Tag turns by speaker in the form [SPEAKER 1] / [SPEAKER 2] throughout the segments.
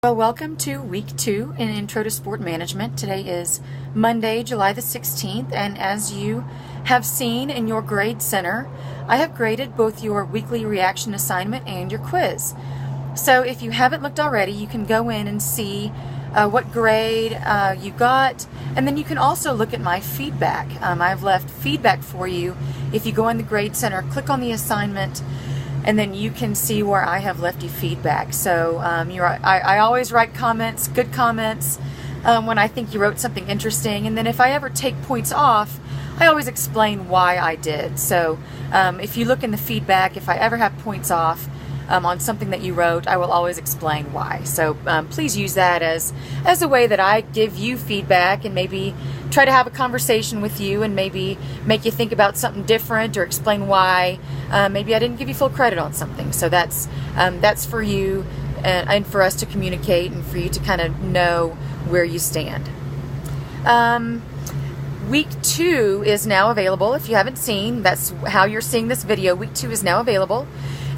[SPEAKER 1] Well, welcome to week 2 in Intro to Sport Management. Today is Monday, July the 16th, and as you have seen in your grade center, I have graded both your weekly reaction assignment and your quiz. So if you haven't looked already, you can go in and see what grade you got, and then you can also look at my feedback. I've left feedback for you. If you go in the grade center, click on the assignment, and then you can see where I have left you feedback. So I always write comments, good comments, when I think you wrote something interesting. And then if I ever take points off, I always explain why I did. So if you look in the feedback, if I ever have points off on something that you wrote, I will always explain why. So please use that as a way that I give you feedback and maybe try to have a conversation with you and maybe make you think about something different or explain why maybe I didn't give you full credit on something. So that's for you and for us to communicate and for you to kind of know where you stand. Week 2 is now available. If you haven't seen, that's how you're seeing this video. Week 2 is now available.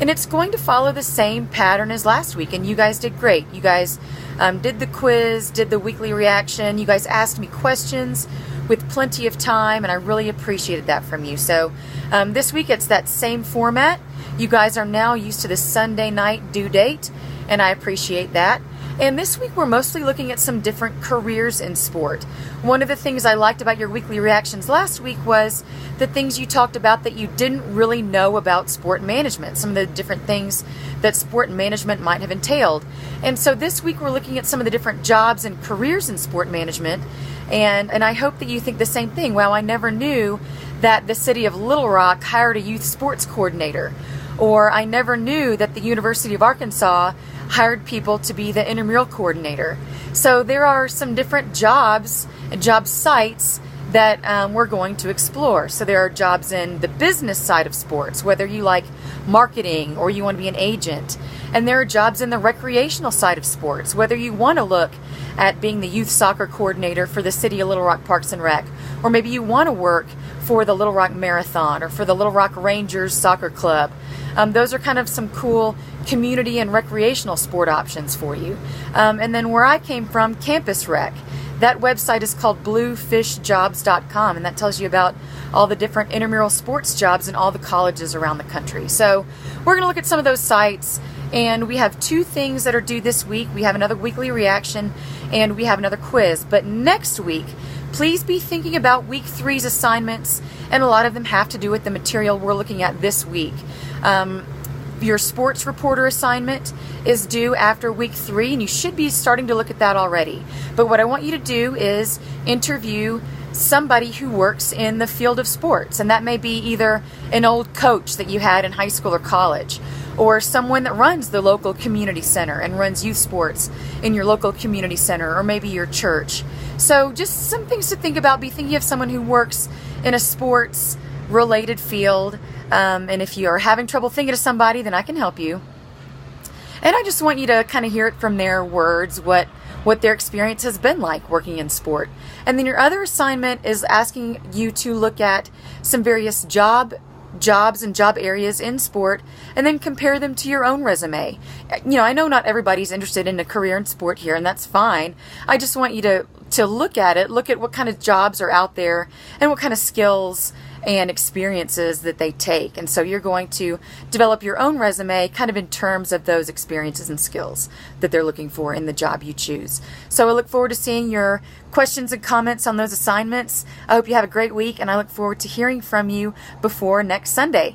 [SPEAKER 1] And it's going to follow the same pattern as last week. And you guys did great. You guys did the quiz, did the weekly reaction. You guys asked me questions with plenty of time, and I really appreciated that from you. So this week it's that same format. You guys are now used to the Sunday night due date, and I appreciate that. And this week we're mostly looking at some different careers in sport. One of the things I liked about your weekly reactions last week was the things you talked about that you didn't really know about sport management, some of the different things that sport management might have entailed. And so this week we're looking at some of the different jobs and careers in sport management, and I hope that you think the same thing. Wow, I never knew that the city of Little Rock hired a youth sports coordinator, or I never knew that the University of Arkansas hired people to be the intramural coordinator. So there are some different jobs and job sites that we're going to explore. So there are jobs in the business side of sports, whether you like marketing or you want to be an agent. And there are jobs in the recreational side of sports, whether you want to look at being the youth soccer coordinator for the City of Little Rock Parks and Rec, or maybe you want to work for the Little Rock Marathon or for the Little Rock Rangers Soccer Club. Those are kind of some cool community and recreational sport options for you. And then where I came from, Campus Rec. That website is called bluefishjobs.com, and that tells you about all the different intramural sports jobs in all the colleges around the country. So we're going to look at some of those sites, and we have 2 things that are due this week. We have another weekly reaction, and we have another quiz. But next week, please be thinking about week 3's assignments, and a lot of them have to do with the material we're looking at this week. Your sports reporter assignment is due after week 3, and you should be starting to look at that already. But what I want you to do is interview somebody who works in the field of sports, and that may be either an old coach that you had in high school or college, or someone that runs the local community center and runs youth sports in your local community center, or maybe your church. So just some things to think about. Be thinking of someone who works in a sports related field, and if you are having trouble thinking of somebody, then I can help you. And I just want you to kind of hear it from their words, what their experience has been like working in sport. And then your other assignment is asking you to look at some various jobs and job areas in sport, and then compare them to your own resume. You know, I know not everybody's interested in a career in sport here, and that's fine. I just want you to look at what kind of jobs are out there and what kind of skills and experiences that they take. And so you're going to develop your own resume kind of in terms of those experiences and skills that they're looking for in the job you choose. So I look forward to seeing your questions and comments on those assignments. I hope you have a great week, and I look forward to hearing from you before next Sunday.